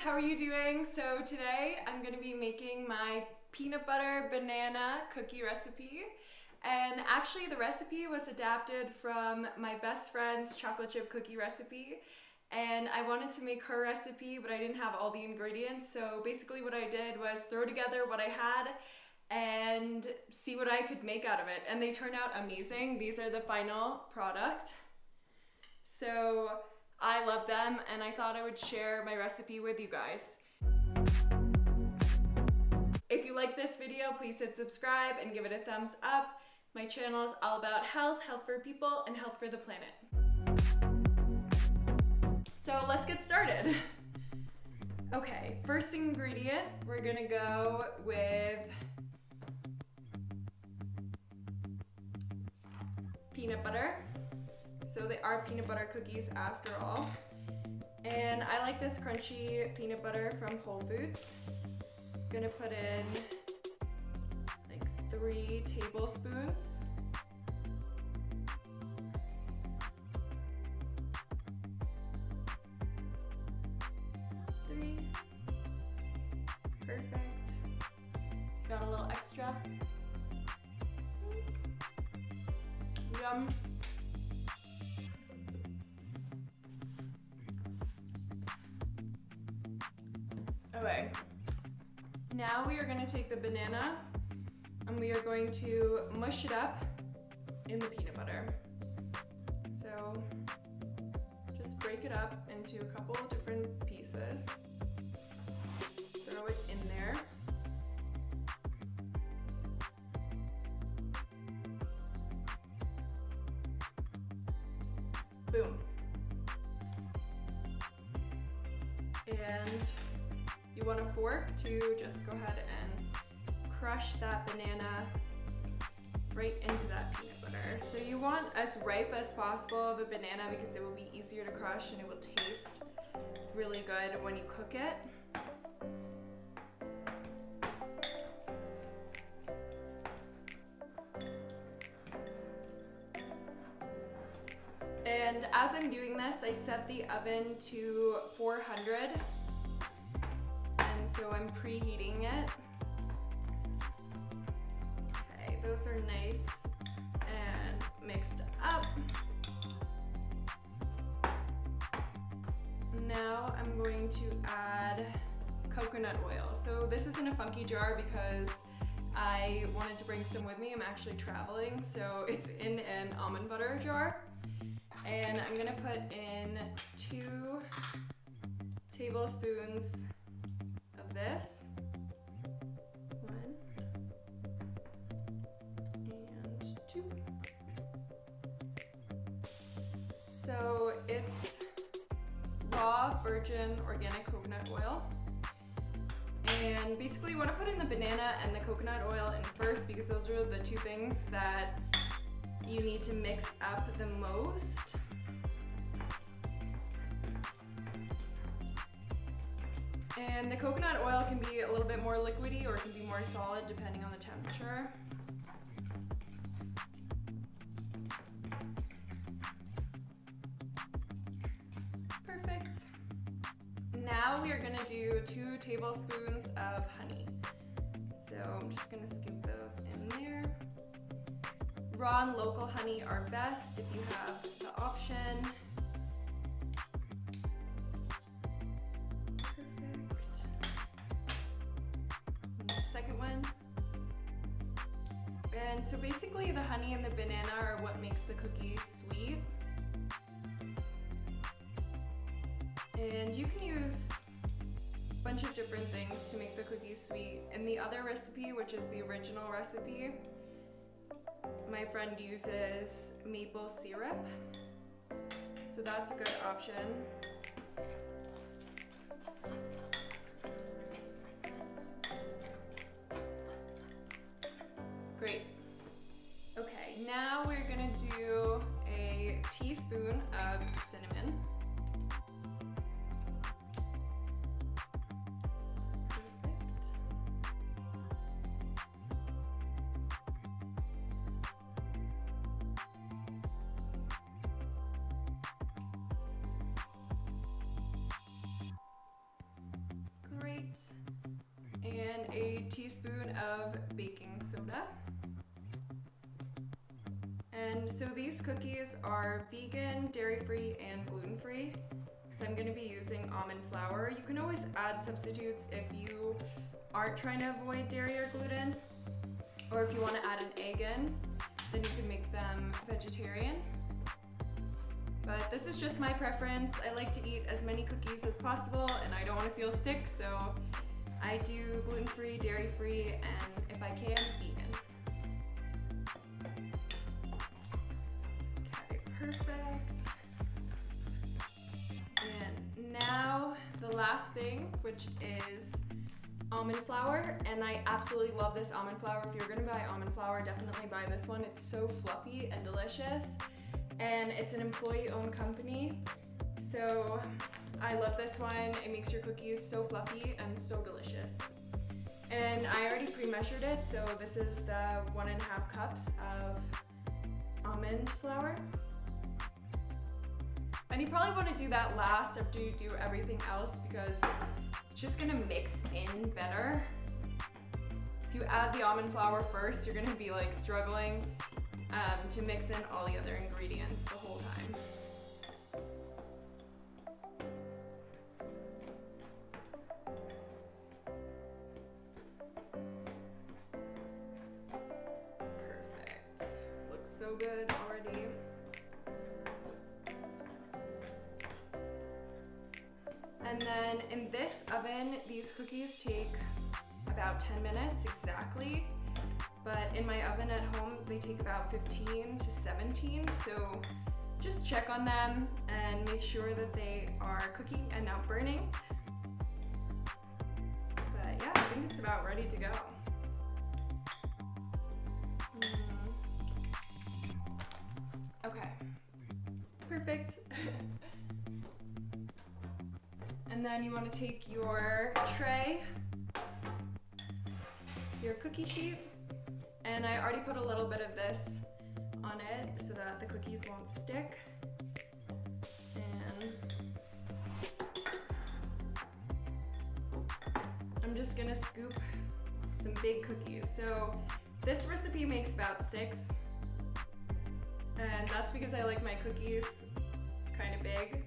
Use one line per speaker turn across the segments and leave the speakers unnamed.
how are you doing? So today I'm going to be making my peanut butter banana cookie recipe. And actually the recipe was adapted from my best friend's chocolate chip cookie recipe. And I wanted to make her recipe, but I didn't have all the ingredients. So basically what I did was throw together what I had and see what I could make out of it. And they turned out amazing. These are the final product. So I love them and I thought I would share my recipe with you guys. If you like this video, please hit subscribe and give it a thumbs up. My channel is all about health, health for people, and health for the planet. So let's get started. Okay, first ingredient, we're gonna go with peanut butter. So they are peanut butter cookies after all. And I like this crunchy peanut butter from Whole Foods. I'm gonna put in like 3 tablespoons. Perfect. Got a little extra. Yum. Okay. Now we are going to take the banana and we are going to mush it up in the peanut butter. So just break it up into a couple of different pieces. Throw it in there. Boom. And you want a fork to just go ahead and crush that banana right into that peanut butter. So you want as ripe as possible of a banana because it will be easier to crush and it will taste really good when you cook it. And as I'm doing this, I set the oven to 400. And so I'm preheating it. Okay, those are nice and mixed up. Now I'm going to add coconut oil. So this is in a funky jar because I wanted to bring some with me. I'm actually traveling, so it's in an almond butter jar. And I'm gonna put in 2 tablespoons of this. 1 and 2. So it's raw, virgin, organic coconut oil. And basically you wanna put in the banana and the coconut oil in first because those are the 2 things that you need to mix up the most. And the coconut oil can be a little bit more liquidy or it can be more solid depending on the temperature. Perfect. Now we are gonna do 2 tablespoons of honey. So I'm just gonna scoop those in there. Raw and local honey are best if you have the option. And so basically the honey and the banana are what makes the cookie sweet. And you can use a bunch of different things to make the cookies sweet. In the other recipe, which is the original recipe, my friend uses maple syrup. So that's a good option. Great. Okay, now we're gonna do a teaspoon of cinnamon. Perfect. and a teaspoon of baking soda. And so these cookies are vegan, dairy-free, and gluten-free. So I'm going to be using almond flour. You can always add substitutes if you aren't trying to avoid dairy or gluten, or if you want to add an egg in, then you can make them vegetarian. But this is just my preference. I like to eat as many cookies as possible, and I don't want to feel sick, so I do gluten-free, dairy-free, and if I can, vegan. Okay, perfect. And now the last thing, which is almond flour, and I absolutely love this almond flour. If you're gonna buy almond flour, definitely buy this one. It's so fluffy and delicious, and it's an employee-owned company, so I love this one. It makes your cookies so fluffy and so delicious. And I already pre-measured it, so this is the 1.5 cups of almond flour. And you probably want to do that last after you do everything else, because it's just gonna mix in better. If you add the almond flour first, you're gonna be like struggling to mix in all the other ingredients the whole time. Perfect. Looks so good already. And then in this oven, these cookies take about 10 minutes exactly, but in my oven at home, they take about 15 to 17, so just check on them and make sure that they are cooking and not burning. But yeah, I think it's about ready to go. Okay, perfect. And then you want to take your tray, your cookie sheet, and I already put a little bit of this on it so that the cookies won't stick. And I'm just gonna scoop some big cookies. So this recipe makes about 6, and that's because I like my cookies kind of big.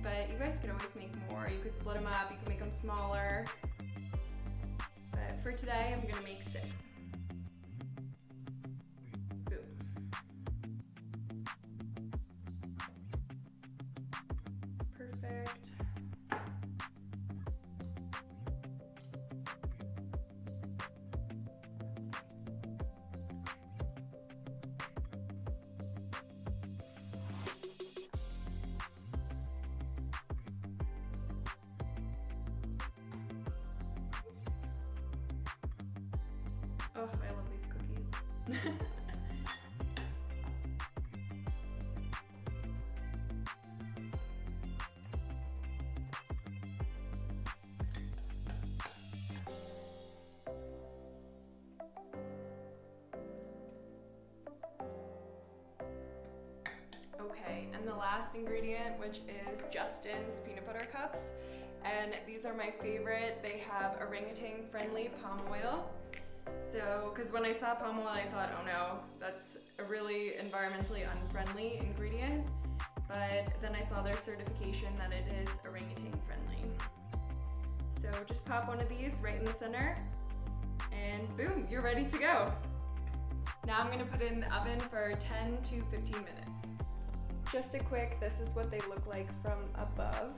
But you guys could always make more. You could split them up, you could make them smaller. But for today, I'm gonna make 6. Boom. Perfect. Oh, I love these cookies. Okay, and the last ingredient, which is Justin's peanut butter cups. And these are my favorite. They have orangutan friendly palm oil. So, because when I saw palm oil, I thought, oh no, that's a really environmentally unfriendly ingredient. But then I saw their certification that it is orangutan friendly. So just pop one of these right in the center, and boom, you're ready to go. Now I'm gonna put it in the oven for 10 to 15 minutes. Just a quick, this is what they look like from above.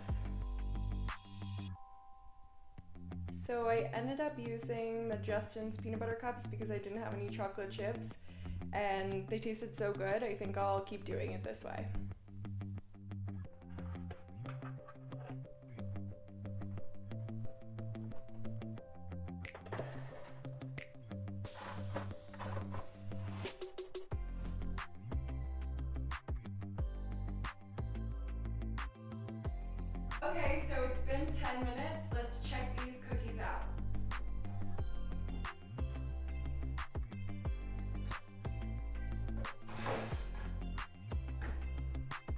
So I ended up using the Justin's peanut butter cups because I didn't have any chocolate chips, and they tasted so good, I think I'll keep doing it this way. Okay, so it's been 10 minutes. Let's check these cookies out.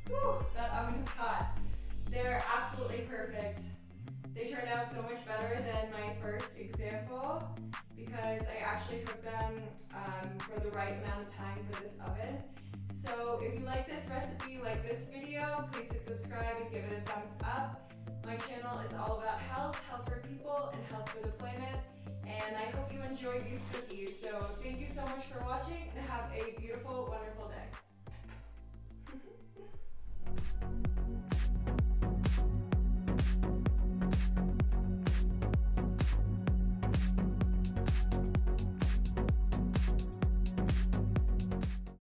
Whew, that oven is hot. They're absolutely perfect. They turned out so much better than my first example because I actually cooked them for the right amount of time for this oven. So if you like this recipe, like this video, please hit subscribe and give it a thumbs up. My channel is all about health, health for people, and health for the planet. And I hope you enjoyed these cookies. So thank you so much for watching and have a beautiful, wonderful day.